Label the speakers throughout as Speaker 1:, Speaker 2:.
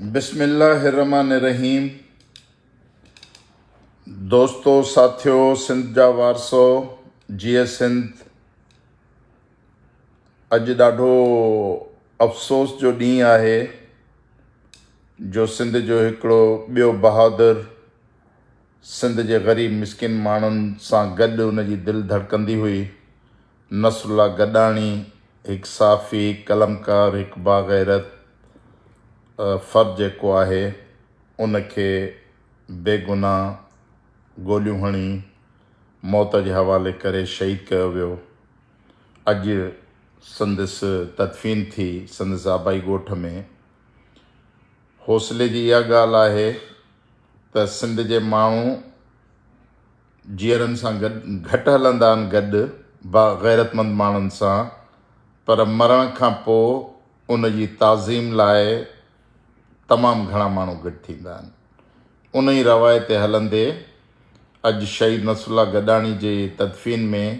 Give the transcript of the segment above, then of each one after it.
Speaker 1: बिस्मिल्लाहिर्रहमानिर्रहीम। दोस्तों, साथियों, सिंध जा वारसो, जीअ सिंध अॼु ॾाढो अफ़सोस जो ॾींहुं आहे जो सिंध जो हिकिड़ो ॿियो बहादुर सिंध जे ग़रीब मिसकिन माण्हुनि सां गॾु उन जी दिलि धड़कंदी हुई। नसरुल्ला गॾाणी हिकु साफ़ी, हिकु कलमकार, हिकु बाग़ैरत फ़र्द जेको आहे उनखे बेगुनाह गोलियूं हणी मौत जे हवाले करे शहीद कयो वियो। अॼु संदसि तदफ़ीन थी संदसि आबाई ॻोठ में। हौसले जी इहा ॻाल्हि आहे त सिंध जे माण्हू जीअरनि सां घटि हलंदा आहिनि गॾु बाग़ैरतमंद माण्हुनि सां, पर मरण खां पोइ उन जी ताज़ीम लाइ तमामु घणा माण्हू गॾु थींदा आहिनि। उन ई रवायत ते हलंदे अॼु शहीद नसरुल्ला गॾाणी जे तदफ़ीन में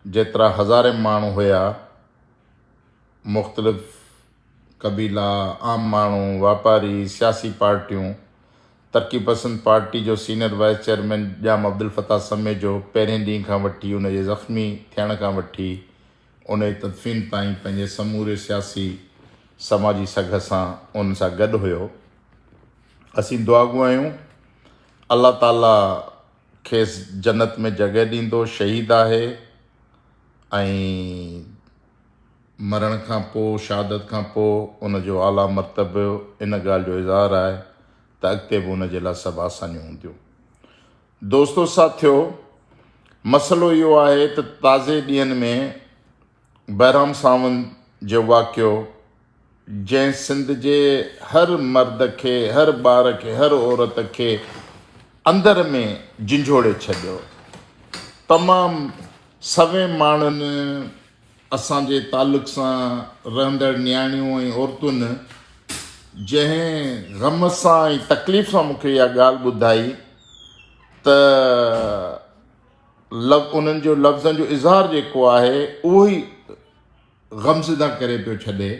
Speaker 1: जेतिरा हज़ारे माण्हू हुया, मुख़्तलिफ़ क़बीला, आम माण्हू, वापारी, सियासी पार्टियूं, तरक़ी पसंद पार्टी जो सीनियर वाइस चेयरमैन जाम अब्दुल फ़ताह समेजो पहिरें ॾींहं खां वठी उन जे ज़ख़्मी थियण खां वठी उन जी तदफ़ीन ताईं पंहिंजे समूरे सियासी समाजी सघ सां उन सां गॾु हुयो। असीं दुआगू आहियूं अल्लाह ताला खेसि जन्नत में जॻह ॾींदो। शहीद आहे ऐं मरण खां पोइ, शहादत खां पोइ उन जो आला मर्तबो इन ॻाल्हि जो इज़हार आहे त अॻिते बि उन जे लाइ सभु आसानियूं हूंदियूं। दोस्तो साथियो, मसइलो इहो आहे त ताज़े ॾींहंनि में बहिराम सावंत जो वाक़ियो जंहिं सिंध जे हर मर्द खे, हर ॿार खे, हर औरत खे अंदर में झिंझोड़े छॾियो। तमामु सवे माण्हुनि, असांजे तालुक़ सां रहंदड़ नियाणियूं ऐं औरतुनि जंहिं ग़म सां ऐं तकलीफ़ सां मूंखे इहा ॻाल्हि ॿुधाई त उन्हनि जो लफ़्ज़नि जो इज़हार जेको आहे उहो ई ग़मज़दा करे पियो छॾे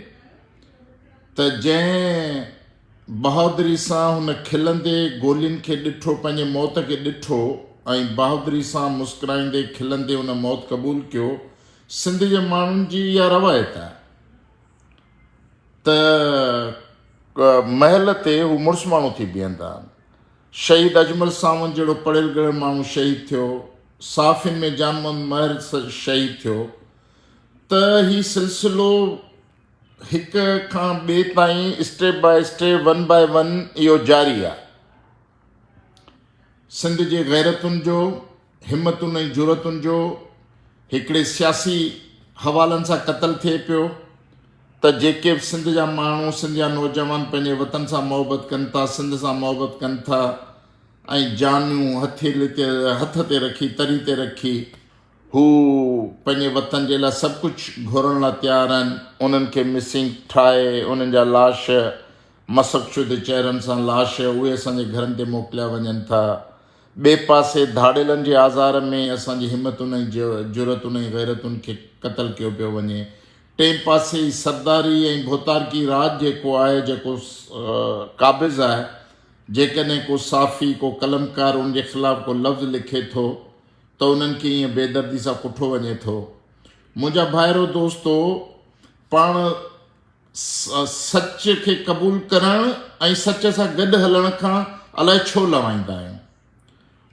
Speaker 1: त जंहिं बहादुरी सां हुन खिलंदे गोलियुनि खे ॾिठो, पंहिंजे मौत खे ॾिठो ऐं बहादुरी सां मुस्कुराईंदे खिलंदे हुन मौत क़बूल कयो। सिंध जे माण्हुनि जी इहा रवायत आहे त महल ते हू मुड़ुसु माण्हू थी बीहंदा आहिनि। शहीद अजमल सावंत जहिड़ो पढ़ियल गढ़ियल माण्हू शहीद थियो, साफ़िन में जान मोहम्मद महर शहीद थियो, त ही सिलसिलो हिक खां ॿिए ताईं step by step, one by one इहो जारी आहे। सिंध जे गैरतुनि जो, हिमतुनि ऐं जुरतुनि जो हिकिड़े सियासी हवालनि सां क़तल थिए पियो त जेके बि सिंध जा माण्हू, सिंध जा नौजवान पंहिंजे वतन सां मोहबत कनि था, सिंध सां मोहबत कनि था ऐं जानियूं हथ ते रखी, तरी ते रखी हू पंहिंजे वतन जे लाइ सभु कुझु घुरण लाइ तयारु आहिनि। उन्हनि खे मिसिंग ठाहे उन्हनि जा लाश मसक़शुद चहिरनि सां लाश उहे असांजे घरनि ते मोकिलिया वञनि था। ॿिए पासे धाड़ेलनि जे आज़ार में असांजी हिमतुनि ऐं जुरतुनि ऐं गैरतुनि खे क़तल कयो पियो वञे। टे पासे सरदारी ऐं भोतारकी राज जेको आहे, जेको क़ाबिज़ आहे, जेकॾहिं को साफ़ी, को कलमकार उन जे ख़िलाफ़ु को लफ़्ज़ लिखे थो त उन्हनि खे ईअं बेदर्दी सां कुठो वञे थो। मुंहिंजा भाइरो दोस्तो, पाण सच खे क़बूल करणु ऐं सच सां गॾु हलण खां अलाए छो लवाईंदा आहियूं।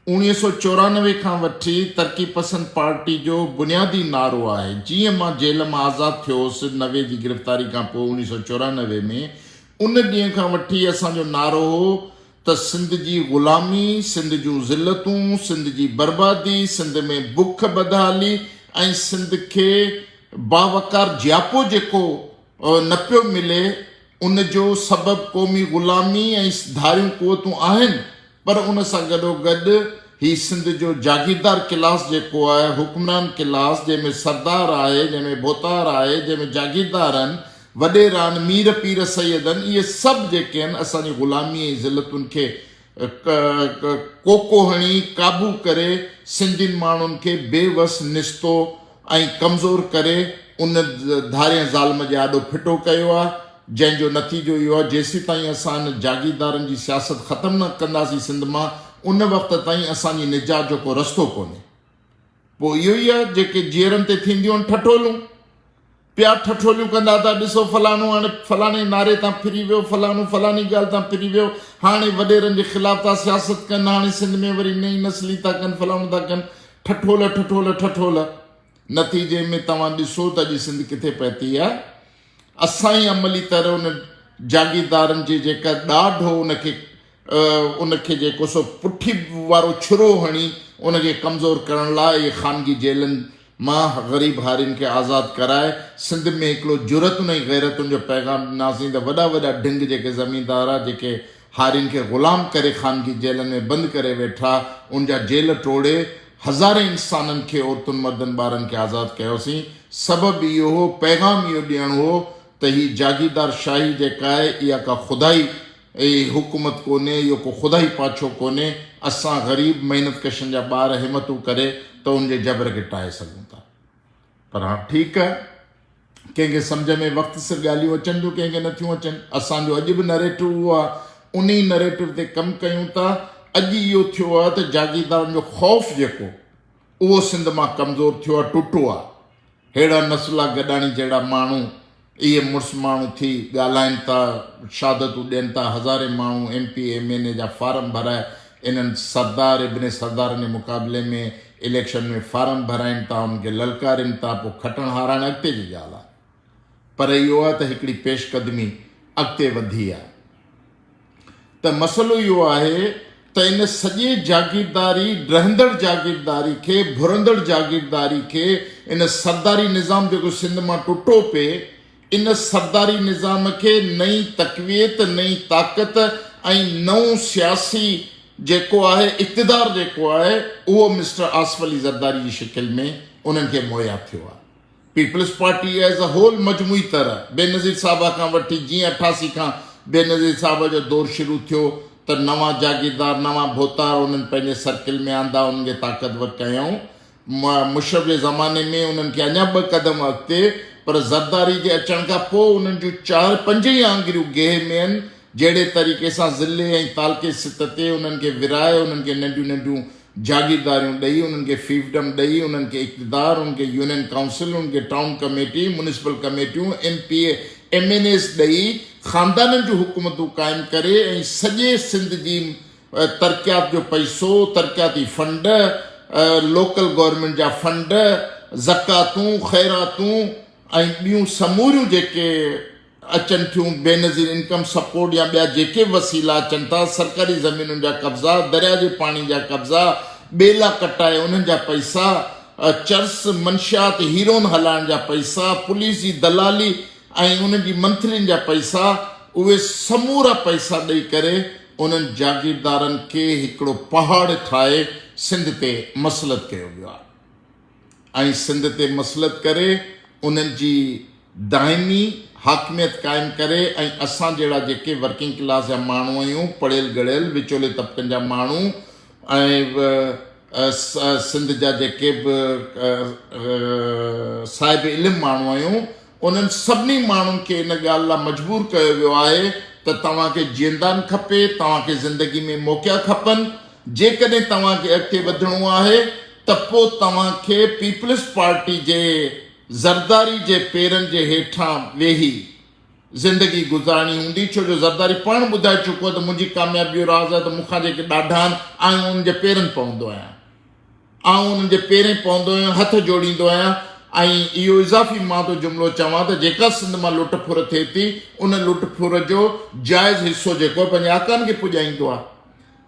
Speaker 1: 1994 खां वठी तरक़ी पसंद पार्टी जो बुनियादी नारो आहे। जीअं मां जेल मां आज़ादु थियोसि 90 जी गिरफ़्तारी खां पोइ 1994 में, उन ॾींहं खां वठी असांजो नारो हो त सिंध जी ग़ुलामी, सिंध जूं ज़िलतूं, सिंध जी बर्बादी, सिंध में बुख बदहाली ऐं सिंध खे बावकार जियापो जेको न पियो मिले उन जो सबबु क़ौमी ग़ुलामी ऐं धारियूं क़ुवतूं आहिनि। पर उन सां गॾोगॾु ही सिंध जो जागीरदार क्लास जेको आहे, हुक्मरान क्लास, जंहिंमें सरदार आहे, जंहिंमें भोतार आहे, जंहिंमें जागीरदार आहिनि, वॾेरा आहिनि, मीर पीर सैयद आहिनि, इहे सभु जेके आहिनि असांजी ग़ुलामी ऐं ज़िलतुनि खे कोको हणी क़ाबू करे सिंधियुनि माण्हुनि खे बेवस, निस्तो ऐं कमज़ोर करे उन धारे ज़ाल्म जे आॾो फिटो कयो आहे। जंहिंजो नतीजो इहो आहे जेसीं ताईं असां हिन जागीरदारनि जी सियासत ख़तमु न कंदासीं सिंध मां उन वक़्त ताईं असांजी निजात जो को रस्तो कोन्हे। पोइ इहो ई आहे जेके जीअरनि ते थींदियूं आहिनि ठठोलियूं, पिया ठठोलियूं कंदा था, ॾिसो फलाणो हाणे फलाणे नारे तां फिरी वियो, फलाणो फलाणी ॻाल्हि तां फिरी वियो, हाणे वॾेरनि जे ख़िलाफ़ था सियासत कनि, हाणे सिंध में वरी नई नस्ली था कनि, फलाणो था कनि, ठठोल ठठोल ठठोल। नतीजे में तव्हां ॾिसो त अॼु सिंध किथे पहुती आहे। असां ई अमली तरह उन जागीरदारनि जी जेका ॾाढो उनखे जेको सो पुठी वारो छुरो हणी उनखे कमज़ोर करण लाइ इहे ख़ानगी जेलनि मां ग़रीब हारियुनि खे आज़ादु कराए सिंध में हिकिड़ो जुरतुनि ऐं ग़ैरतुनि जो पैगाम ॾिनासीं त वॾा वॾा ढिंग जेके ज़मीनदार आहे जेके हारियुनि खे ग़ुलाम करे ख़ानगी जेलनि में बंदि करे वेठा, उनजा जेल टोड़े हज़ारे इंसाननि खे, औरतुनि मर्दनि ॿारनि खे आज़ादु कयोसीं। सबबु इहो हो, पैगाम इहो ॾियणो हो त हीअ जागीरदार शाही जेका आहे इहा का खुदाई हुकूमत कोन्हे, इहो को खुदाई पाछो कोन्हे। असां ग़रीब महिनत कशनि जा ॿार हिमतूं करे त उनजे जबर खे टाहे सघूं था। पर हा ठीकु आहे, कंहिंखे सम्झ में वक़्त सां ॻाल्हियूं अचनि थियूं, कंहिंखे नथियूं अचनि। असांजो अॼु बि नरेटिव उहो आहे, उन ई नरेटिव ते कमु कयूं था। अॼु इहो थियो आहे त जागीरदारनि जो ख़ौफ़ जेको उहो सिंध मां कमज़ोर थियो आहे, टुटो आहे। अहिड़ा नस्ला गॾाणी जहिड़ा माण्हू इहे मुड़ुस माण्हू थी ॻाल्हाइनि था, शहादतूं ॾियनि था, हज़ारे माण्हू MP MNA जा फार्म भराए इन्हनि सरदार इब्न सरदारनि जे मुक़ाबले में इलेक्शन में फार्म भराइनि था, उनखे ललकारनि था, पोइ खटण हाराइण अॻिते जी ॻाल्हि आहे। पर इहो आहे त हिकिड़ी पेशकदमी अॻिते वधी आहे। त मसइलो इहो आहे त इन सॼे जागीरदारी, रहंदड़ जागीरदारी खे, भुरंदड़ जागीरदारी खे, इन सरदारी निज़ाम जेको सिंध मां टुटो पिए, इन सरदारी निज़ाम खे नई तक़वियत, नई ताक़त ऐं नओं सियासी जेको आहे इक़्तिदार जेको आहे उहो मिस्टर आसिफ अली ज़रदारी जी शिकिल में उन्हनि खे मुहैया थियो आहे। Peoples Party as a whole मजमूई तरह बेनज़ीर साहब खां वठी जीअं 88 खां बेनज़ीर साहब जो दौरु शुरू थियो त नवां जागीरदार, नवां भोतार उन्हनि पंहिंजे सर्किल में आंदा, उन्हनि खे ताक़तवर कयऊं। मुशर्रफ जे ज़माने में उन्हनि खे अञा 2 क़दम अॻिते, पर ज़रदारी जे अचण खां पोइ उन्हनि जूं 4-5 ई आङिरियूं गेह में आहिनि। जहिड़े तरीक़े सां ज़िले ऐं तालके सित ते उन्हनि खे विराए, उन्हनि खे नंढियूं नंढियूं जागीरदारियूं ॾेई, उन्हनि खे फीफडम ॾेई, उन्हनि खे इक़्तिदार, उन्हनि खे यूनियन काउंसिल, उन्हनि खे टाउन कमेटी, म्यूनिसिपल कमेटियूं, MPA MNAs ॾेई ख़ानदाननि जूं हुकूमतूं क़ाइमु करे ऐं सॼे सिंध जी तरक़ियात जो पैसो, तरक़ियाती फंड, लोकल गवर्नमेंट जा फंड, ज़कातूं, ख़ैरातूं ऐं ॿियूं समूरियूं जेके अचनि थियूं, बेनज़ीर इनकम सपोर्ट या ॿिया जेके वसीला अचनि था, सरकारी ज़मीनुनि जा कब्ज़ा, दरिया जे पाणी जा कब्ज़ा, ॿेला कटाए उन्हनि जा पैसा, चर्स मंशियात हीरोन हलाइण जा पैसा, पुलिस जी दलाली ऐं उन्हनि जी मंथलियुनि जा पैसा, उहे समूरा पैसा ॾेई करे उन्हनि जागीरदारनि खे हिकिड़ो पहाड़ ठाहे सिंध ते मसलत कयो वियो आहे। ऐं सिंध ते मसलत करे उन्हनि जी दाइमी हाकमियत क़ाइमु करे ऐं असां जहिड़ा जेके वर्किंग क्लास जा माण्हू आहियूं, पढ़ियल गढ़ियल विचोले तबक़नि जा माण्हू ऐं सिंध जा जेके बि साहिब इल्मु माण्हू आहियूं, उन्हनि सभिनी माण्हुनि खे इन ॻाल्हि लाइ मजबूर कयो वियो आहे त तव्हांखे जीअंदान खपे, तव्हांखे ज़िंदगी में मौक़िया खपनि। जेकॾहिं तव्हांखे अॻिते वधिणो आहे त पोइ तव्हांखे पीपल्स पार्टी जे ज़रदारी जे पेरनि जे हेठां वेही ज़िंदगी गुज़ारणी हूंदी। छो जो ज़रदारी पाण ॿुधाए चुको आहे त मुंहिंजी कामयाबी जो राज़ आहे त मूंखां जेके ॾाढा आहिनि, आऊं उन्हनि जे पेरनि पवंदो आहियां, आऊं उन्हनि जे पेरें पवंदो आहियां, हथ जोड़ींदो आहियां। ऐं इहो इज़ाफ़ी मां तो जुमिलो चवां त जेका सिंध मां लुट फुर थिए थी, उन लुट फुर जो जाइज़ हिसो जेको पंहिंजे आकानि खे पुॼाईंदो आहे।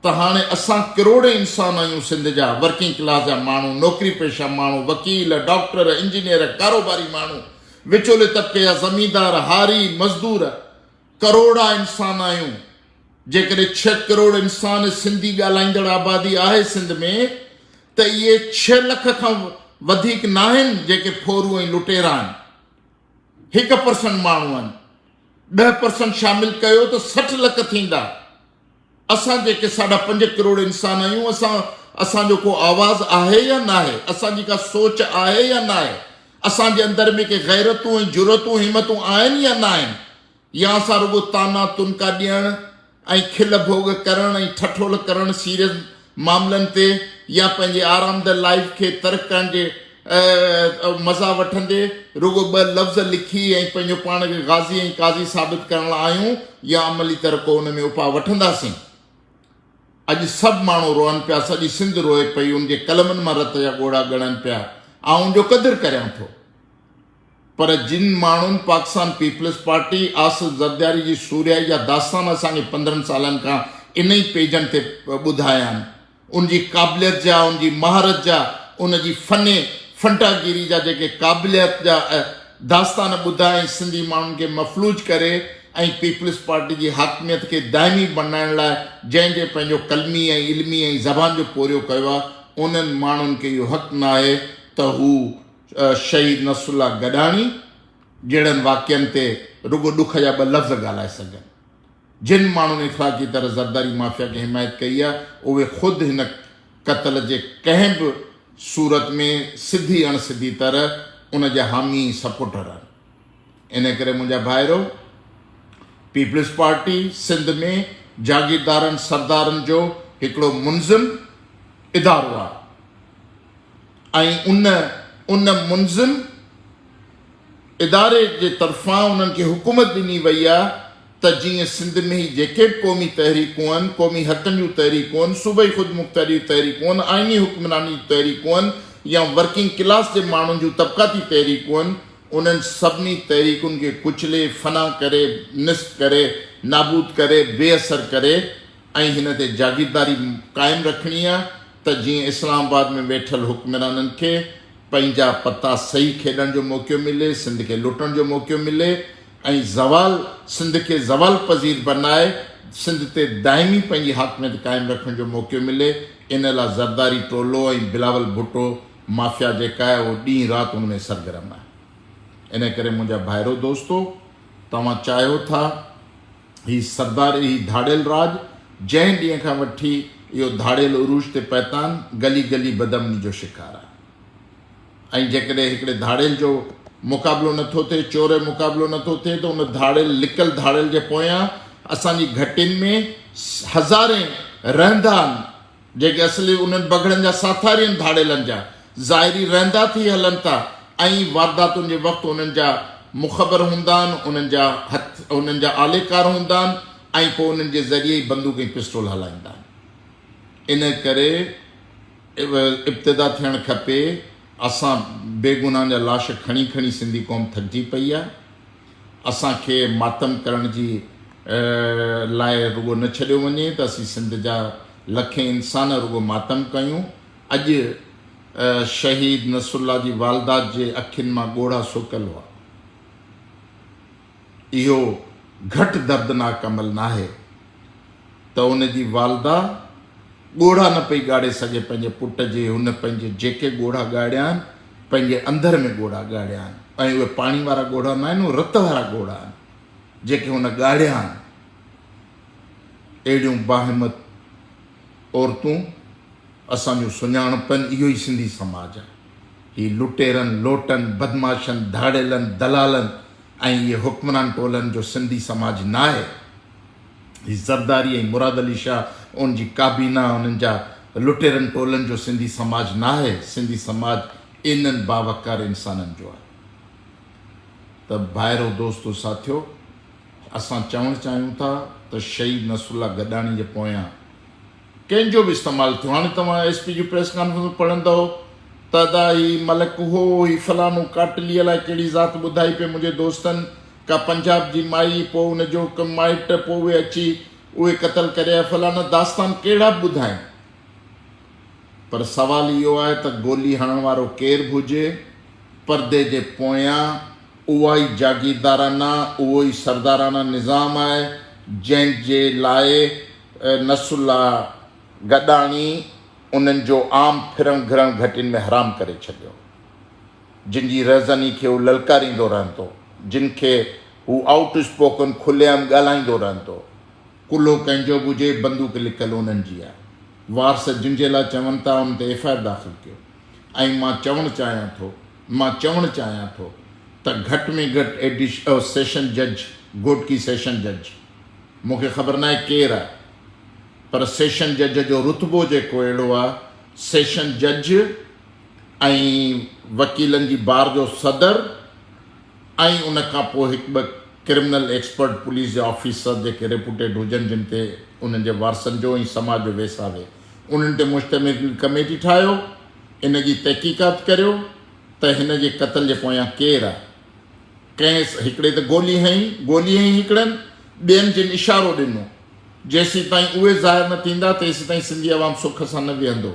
Speaker 1: त हाणे असां करोड़े इंसान आहियूं सिंध जा, वर्किंग क्लास जा माण्हू, नौकिरी पेशा माण्हू, वकील, डॉक्टर, इंजीनियर, कारोबारी माण्हू, विचोले तबके जा ज़मींदार, हारी, मज़दूर, करोड़ा इंसान आहियूं। जेकॾहिं 6 करोड़ इंसान सिंधी ॻाल्हाईंदड़ आबादी आहे सिंध में, त इहे 6 लख खां वधीक न आहिनि जेके फोरू ऐं लुटेरा आहिनि। 1% माण्हू आहिनि, 10% शामिल कयो त 60 लख थींदा। असां जेके 5.5 करोड़ इंसान आहियूं, असांजो को आवाज़ आहे या न आहे, असांजी का सोच आहे या न आहे, असांजे अंदर में के गैरतूं ऐं जुरतूं हिमतूं आहिनि या न आहिनि। या असां रुगो ताना तुनका ॾियणु ऐं खिल भोग करणु ऐं ठठोल करणु सीरियस मामलनि ते, या पंहिंजे आरामदह लाइफ खे तर्क करण जे मज़ा वठंदे रुगो ॿ लफ़्ज़ लिखी ऐं पंहिंजो पाण खे गाज़ी ऐं काज़ी साबित करण लाइ आहियूं, या अमली तरीक़ो उन में उपा वठंदासीं। अॼु सभु माण्हू रोअनि पिया, सॼी सिंध रोए पई, उनजे कलमनि मां रत जा ॻोढ़ा ॻणनि पिया। आउं उनजो क़दुरु करियां थो, पर जिन माण्हुनि पाकिस्तान पीपल्स पार्टी आसिफ़ ज़रदारी जी सूरियाई जा दास्तान असांखे 15 सालनि खां इन ई पेजनि ते ॿुधाया आहिनि, उनजी क़ाबिलियत जा, उनजी महारत जा, उनजी फंटागिरी जा जेके क़ाबिलियत जा दास्तान ॿुधाए सिंधी माण्हुनि खे मफ़लूज करे ऐं पीपल्स पार्टी जी हाकमियत खे दाइमी बणाइण लाइ जंहिंजे पंहिंजो कलमी ऐं इल्मी ऐं ज़बान जो पोरियो कयो आहे, उन्हनि माण्हुनि खे इहो हक़ न आहे त हू शहीद नसरुल्लाह गॾाणी जहिड़नि वाक़िअनि ते रुगो ॾुख जा ॿ लफ़्ज़ ॻाल्हाए सघनि। जिन माण्हुनि इख़लाक़ी तरह ज़रदारी माफ़िया खे हिमायत कई आहे, उहे ख़ुदि हिन क़तल जे कंहिं बि सूरत में सिधी अणसिधी तरह उन जा हामी सपोर्टर आहिनि। इन करे मुंहिंजा भाइरो, पीपल्स पार्टी सिंध में जागीरदारनि सरदारनि जो हिकिड़ो मुनज़िम इदारो आहे, ऐं उन मुनज़िम इदारे जे तरफ़ां उन्हनि खे हुकूमत ॾिनी वई आहे त जीअं सिंध में ई जेके बि क़ौमी तहरीकूं आहिनि, क़ौमी हक़नि जूं तहरीकूं आहिनि, सूबाई ख़ुदि मुख़्तरी तहरीकूं आहिनि, आइनी हुक्मरानी तहरीकूं आहिनि, या वर्किंग क्लास जे माण्हुनि जूं तबक़ाती तहरीकूं आहिनि, उन्हनि सभिनी तहरीकुनि खे कुचले, फना करे, निस्त करे, नाबूद करे, बेअसर करे ऐं हिन ते जागीरदारी क़ाइमु रखणी आहे त जीअं इस्लामाबाद में वेठल हुक्मराननि खे पंहिंजा पता सही खेॾण जो मौक़ो मिले, सिंध खे लुटण जो मौक़ो मिले ऐं सिंध खे ज़वाल पज़ीर बनाए सिंध ते दाइमी पंहिंजी हाकमियत क़ाइमु रखण जो मौक़ो मिले। इन लाइ ज़रदारी टोलो ऐं बिलावल भुट्टो माफ़िया जेका आहे उहो ॾींहुं राति उन में सरगर्म आहे। इन करे मुंहिंजा भाइरो दोस्तो, तव्हां चाहियो था ही सरदारी, ही धाड़ियल राज जंहिं ॾींहं खां वठी इहो धाड़ियल उरूज ते पैतान गली गली बदमनी जो शिकार आहे, ऐं जेकॾहिं हिकिड़े धाड़ियल जो मुक़ाबिलो नथो थिए, चोर जो मुक़ाबिलो नथो थिए, त उन धाड़ियल लिकल धाड़ियल जे पोयां असांजी घटियुनि में हज़ारे रहंदा आहिनि जेके असली उन्हनि बगड़नि जा साथारी आहिनि, धाड़ियलनि जा ज़ाहिरी रहंदा थी हलनि था, ऐं वारदातुनि जे वक़्तु उन्हनि जा मुख़बर हूंदा आहिनि, उन्हनि जा आलेकार हूंदा आहिनि, ऐं पोइ उन्हनि जे ज़रिए ई बंदूक ऐं पिस्टोल हलाईंदा आहिनि। इन करे इब्तिदा थियणु खपे, असां बेगुनाह जा लाश खणी खणी सिंधी क़ौम थकिजी पई आहे, असांखे मातम करण जी लाइ रुगो न छॾियो वञे त असीं सिंध जा लखे इंसान रुगो मातम कयूं। अॼु शहीद नसरुल्लाह जी वालदा जे अखियुनि मां ॻोढ़ा सुकल हुआ, इहो घटि दर्दनाक अमल न आहे त उन जी वालदा ॻोढ़ा न पई ॻाड़े सघे पंहिंजे पुट जे। हुन पंहिंजे जेके ॻोढ़ा ॻाड़िया आहिनि पंहिंजे अंदर में ॻोढ़ा ॻाड़िया आहिनि, ऐं उहे पाणी वारा ॻोढ़ा न आहिनि, उहे रत वारा ॻोढ़ा आहिनि जेके हुन ॻाड़िया आहिनि। अहिड़ियूं बाहिमत औरतूं असांजो सुञाणपनि इहो ई सिंधी समाज आहे। हीअ लुटेरनि, लोटनि, बदमाशनि, धाड़ियलनि, दलालनि ऐं इहे हुक्मरान टोलनि जो सिंधी समाज न आहे। हीअ ज़रदारी ऐं मुराद अली शाह उनजी काबीना, उन्हनि जा लुटेरनि टोलनि जो सिंधी समाज न आहे। सिंधी समाज इन्हनि बावकार इंसाननि जो आहे। त भाइरो दोस्तो साथियो, असां चवणु चाहियूं था त शहीद नसरुल्लाह गॾाणी जे पोयां कंहिंजो बि इस्तेमालु थियो। हाणे तव्हां SP जी प्रेस कॉन्फ्रेंस पढ़ंदव त ही मलक हो, ही फलानो काटलीअ लाइ कहिड़ी ज़ात ॿुधाई पे मुंहिंजे दोस्तनि, का पंजाब जी माई, पोइ उनजो हिकु माइट, पोइ उहे अची उहे क़तल करे, फलाना दास्तान कहिड़ा बि ॿुधाइनि, पर सवाल इहो आहे त गोली हणण वारो केरु बि हुजे, परदे जे पोयां उहा ई जागीरदाराना, उहो ई सरदाराना निज़ाम आहे जंहिंजे लाइ नसरुल्लाह गॾाणी उन्हनि जो आम फिरण घिरण घटियुनि में हराम करे छॾियो, जिन जी रज़नी खे हू ललकारींदो रहंदो, जिन खे हू आउट स्पोकन खुलियाम ॻाल्हाईंदो रहंदो। कुल्हो कंहिंजो बि हुजे, बंदूक लिकल उन्हनि जी आहे। वारस जिन जे लाइ चवनि था उन ते FIR दाख़िल कयो। ऐं मां चवणु चाहियां थो त घटि में घटि सेशन जज घोटकी सेशन जज, मूंखे ख़बर न आहे केरु आहे, पर सेशन जज जो रुतबो जेको अहिड़ो आहे, सेशन जज ऐं वकीलनि जी बार जो सदर ऐं उन खां पोइ हिकु ॿ क्रिमिनल एक्सपर्ट पुलिस जा ऑफिसर जेके रेपुटेड हुजनि, जिन ते उन्हनि जे वारसनि जो ऐं समाज जो वेसावे, उन्हनि ते मुश्तमिल कमेटी ठाहियो, इन जी तहक़ीक़ात करियो त हिन जे क़तल जे पोयां केरु आहे। कंहिं हिकिड़े त गोली हईं हिकिड़नि, ॿियनि जिन इशारो ॾिनो, जेसीं ताईं उहे ज़ाहिर न थींदा तेसीं ताईं सिंधी अवाम सुख सां न विहंदो,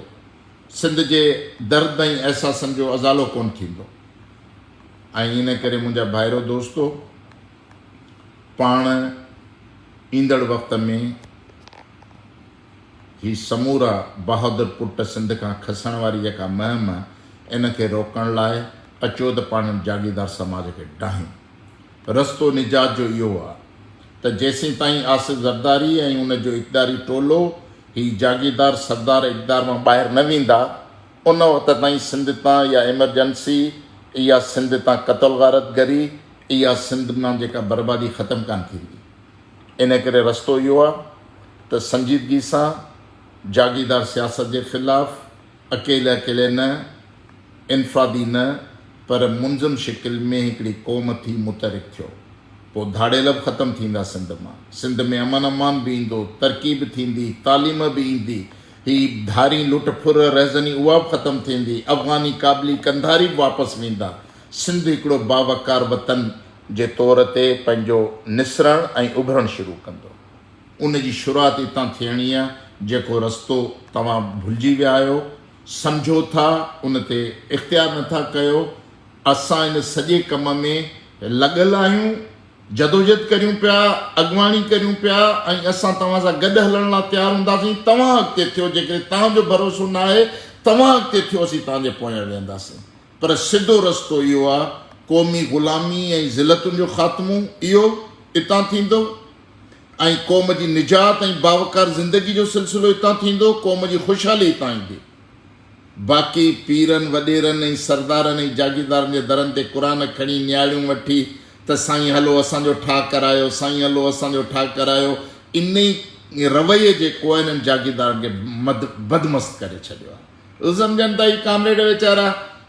Speaker 1: सिंध जे दर्द ऐं अहसासनि जो अज़ालो कोन थींदो। ऐं इन करे मुंहिंजा भाइरो दोस्तो, पाण ईंदड़ वक़्त में ही समूरा बहादुर पुट सिंध खां खसण वारी जेका मुहिम आहे, इन खे रोकण लाइ अचो त पाण जागीरदार समाज खे डाहियूं। रस्तो निजात जो इहो आहे त जेसीं ताईं आसिफ़ ज़रदारी ऐं उनजो इक़दारी टोलो ही जागीरदार सरदार इक़दार मां ॿाहिरि न वेंदा, उन वक़्त ताईं सिंध तां इहा एमरजेंसी, इहा सिंध तां क़तल गारतगरी, इहा सिंध मां जेका बर्बादी ख़तमु कान थींदी। इन करे रस्तो इहो आहे त संजीदगी सां जागीरदार सियासत जे ख़िलाफ़ अकेले न, इनफ़रादी न, पर मुंज़िम शिकिल में हिकिड़ी क़ौम थी मुतहरिक थियो, पोइ धाड़ेलब ख़तमु थींदा सिंध मां, सिंध में अमन अमान बि ईंदो, तरक़ी बि थींदी, तालीम बि ईंदी, ही धारी लुट फुर रहज़नी उहा बि ख़तमु थींदी, अफ़गानी काबली कंधारी बि वापसि वेंदा, सिंध हिकिड़ो बावकार वतन जे तौर ते पंहिंजो निसरण ऐं उभरण शुरू कंदो। उन जी शुरूआत हितां थियणी आहे। जेको रस्तो तव्हां भुलिजी विया आहियो, सम्झो था, उन ते इख़्तियार नथा कयो, असां इन सॼे कम में लॻल आहियूं, जदोजहद करियूं पिया, अॻुवाणी करियूं पिया, ऐं असां तव्हां सां गॾु हलण लाइ तयारु हूंदासीं। तव्हां अॻिते थियो, जेकॾहिं तव्हांजो भरोसो न आहे, तव्हां अॻिते थियो, असीं तव्हांजे पोयां वेंदासीं। पर सिधो रस्तो इहो आहे, क़ौमी ग़ुलामी ऐं ज़िलतुनि जो ख़ात्मो इहो हितां थींदो, ऐं क़ौम जी निजात ऐं बावकार ज़िंदगी जो सिलसिलो हितां थींदो, क़ौम जी ख़ुशहाली हितां ईंदी। बाक़ी पीरनि वॾेरनि ऐं सरदारनि ऐं जागीरदारनि जे दरनि ते क़ुर खणी न्याणियूं वठी त साईं हलो असांजो ठाह करायो, साईं हलो असांजो ठाह करायो, इन ई रवैये जेको आहे इन्हनि जागीरदारनि खे बदमस्त करे छॾियो आहे। सम्झनि था ही कामरेड वीचारा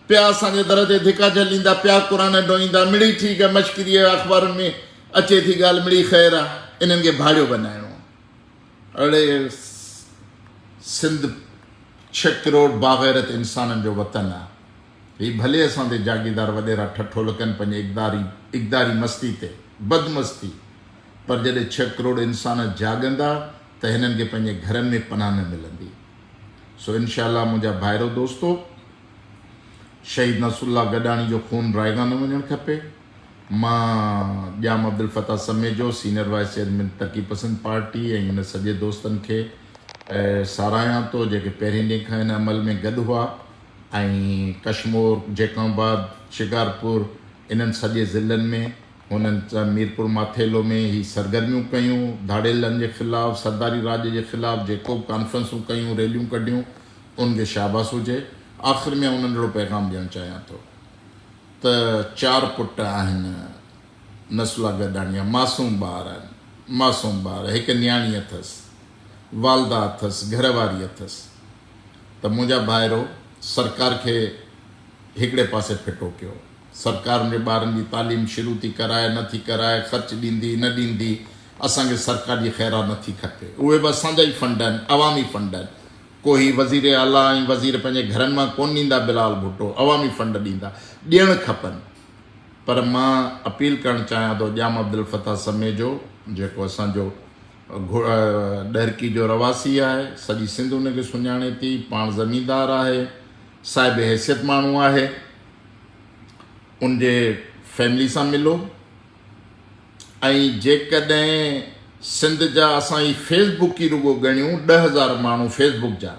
Speaker 1: पिया असांजे दर ते धिका झलींदा पिया, क़ुर ढोईंदा, मिड़ी ठीकु आहे, मश्किरी अख़बारुनि में अचे थी ॻाल्हि, मिड़ी ख़ैरु आहे, इन्हनि खे भाड़ियो बनाइणो आहे। अड़े सिंध 6 करोड़ बाग़ैरत इंसाननि जो वतन आहे। ही भले असांजे जागीरदार वॾेरा ठठो लकनि पंहिंजे इक़दारी मस्ती ते, बदमस्ती, पर जॾहिं 6 करोड़ इंसान जाॻंदा त हिननि खे पंहिंजे घरनि में पनाह न मिलंदी। सो इनशाअल्लाह मुंहिंजा भाइरो दोस्तो, शहीद नसरुल्लाह गॾाणी जो खून रायगा न वञणु खपे। मां Jam Abdul Fatah Samejo, senior vice chairman Taraqqi Pasand party, ऐं हिन सॼे दोस्तनि खे साराहियां थो जेके पहिरें ॾींहं खां हिन अमल में गॾु हुआ, ऐं कशमोर, जैकाबाद, शिकारपुर, इन्हनि सॼे ज़िलनि में हुननि मीरपुर माथेलो में ही सरगर्मियूं कयूं, धाड़ेलनि जे ख़िलाफ़ु, सरदारी राज जे ख़िलाफ़ु जेको कॉन्फ्रेंसूं कयूं, रैलियूं कढियूं, उनखे शाबाश हुजे। आख़िर में उन्हनि अहिड़ो पैगाम ॾियणु चाहियां थो त 4 पुट आहिनि नसरुल्लाह गॾाणीअ, मासूम ॿार आहिनि, मासूम ॿार, हिकु न्याणी अथसि, वालदा अथसि, घरवारी अथसि। त मुंहिंजा भाइरो, सरकार खे हिकिड़े पासे फिटो कयो। सरकार मुंहिंजे ॿारनि जी तालीम शुरू थी कराए, नथी कराए, ख़र्च ॾींदी न ॾींदी, असांखे सरकार जी ख़ैरात नथी खपे। उहे बि असांजा ई फंड आहिनि, अवामी फंड आहिनि। कोई वज़ीर आला ऐं वज़ीर पंहिंजे घरनि मां कोन ॾींदा, बिलाल भुट्टो अवामी फंड ॾींदा, ॾियणु खपनि। पर मां अपील करणु चाहियां थो ॼाम अब्दुल फताह समेजो, जेको असांजो ॾरकी जो रवासी आहे, सॼी सिंध उनखे सुञाणे थी, पाण ज़मींदार आहे, साहिब हैसियत माण्हू आहे, उनजे फैमिली सां मिलो। ऐं जेकॾहिं सिंध जा असां ई फेसबुक ई रुगो ॻणियूं, 10,000 माण्हू फेसबुक जा,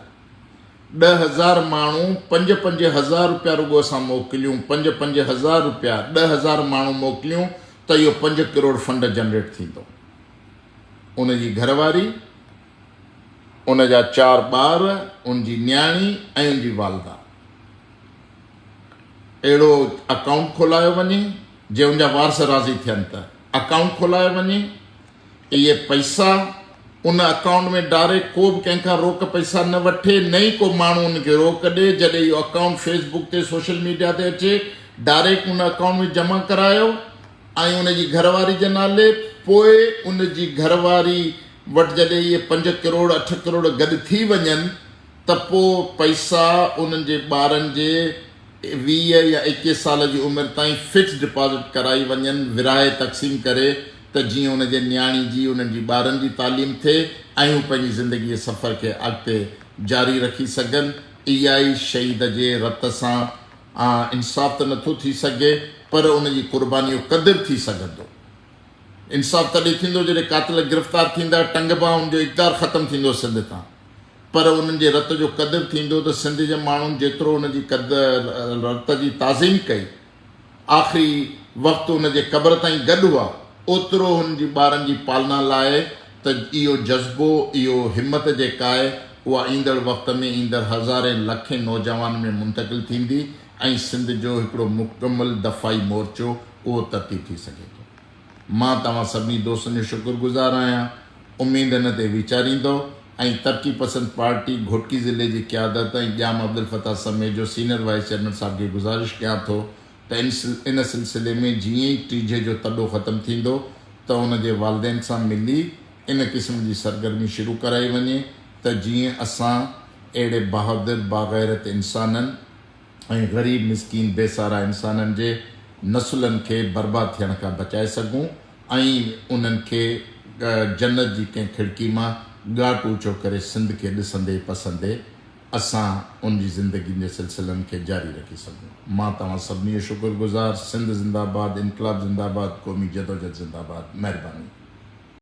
Speaker 1: 10,000 माण्हू 5-5 हज़ार रुपया रुगो असां मोकिलियूं, 5-5 हज़ार रुपया, 10,000 माण्हू मोकिलियूं त इहो 5 करोड़ फंड जनरेट थींदो। उनजी घरवारी, उनजा 4 ॿार, उनजी न्याणी ऐं उनजी वालदा, अहिड़ो अकाउंट खोलायो वञे जे उनजा वारस राज़ी थियनि त अकाउंट खोलाए वञे, इहे पैसा उन अकाउंट में डायरेक्ट को बि कंहिंखां रोक पैसा न वठे, न ई को माण्हू उनखे रोक ॾिए। जॾहिं इहो अकाउंट फेसबुक ते सोशल मीडिया ते अचे, डायरेक्ट उन अकाउंट में जमा करायो ऐं उनजी घरवारी जे नाले। पोइ उनजी घरवारी वटि जॾहिं इहे 5 करोड़ 8 करोड़ गॾु थी वञनि त पोइ पैसा उन्हनि जे ॿारनि जे 20 या 21 साल जी उमिरि ताईं फिक्स डिपॉज़िट कराई वञनि, विराए तक़सीम करे, त जीअं उनजे नियाणी जी उन्हनि जी ॿारनि जी तालीम थिए ऐं हू पंहिंजी ज़िंदगीअ सफ़र खे अॻिते जारी रखी सघनि। इहा ई शहीद जे रत सां इंसाफ़ त नथो थी सघे, पर उनजी क़ुर्बानी जो क़दुरु थी सघंदो। इंसाफ़ तॾहिं थींदो जॾहिं कातिल गिरफ़्तार थींदा, टंगबा उनजो इक़्तिदार ख़तमु थींदो सिंध तां, पर उन्हनि जे रत जो क़दुरु थींदो त सिंध जे माण्हुनि जेतिरो उनजी रत जी ताज़ीम कई, आख़िरी वक़्तु उनजे क़ब्र ताईं गॾु हुआ, ओतिरो हुनजी ॿारनि जी पालना लाइ त इहो जज़्बो, इहो हिमत जेका आहे उहा ईंदड़ वक़्त में ईंदड़ हज़ारे लखे नौजवान में मुंतक़िल थींदी ऐं सिंध जो हिकिड़ो मुकमल दफ़ाई मोर्चो उहो तरतीब थी सघे थो। मां तव्हां सभिनी दोस्तनि जो शुक्रगुज़ार आहियां। उमेद हिन ते वीचारींदो ऐं तरक़ी पसंद पार्टी घोटकी ज़िले जी क़यादत ऐं ॼाम अब्दुल फताह समेत जो सीनियर वाइस चेयरमैन साहिब खे गुज़ारिश कयां थो त इन सिलसिले में जीअं ई टीजे जो तॾो ख़तमु थींदो त उनजे वालिदैन सां मिली इन क़िस्म जी सरगर्मी शुरू कराई वञे, त जीअं असां अहिड़े बहादुर बाग़ैरत इंसाननि ऐं ग़रीब मिसकीन बेसारा इंसाननि जे नसुलनि खे बर्बादु थियण खां बचाए सघूं ऐं उन्हनि खे जन्नत जी कंहिं खिड़की मां ॻाट ऊचो करे सिंध खे ॾिसंदे पसंदे असां उनजी ज़िंदगी जे सिलसिलनि खे जारी रखी सघूं। मां तव्हां सभिनी जो शुक्रगुज़ार। सिंध ज़िंदाबाद, इनकलाब ज़िंदाबाद, क़ौमी जदोजहद ज़िंदाबाद। महिरबानी।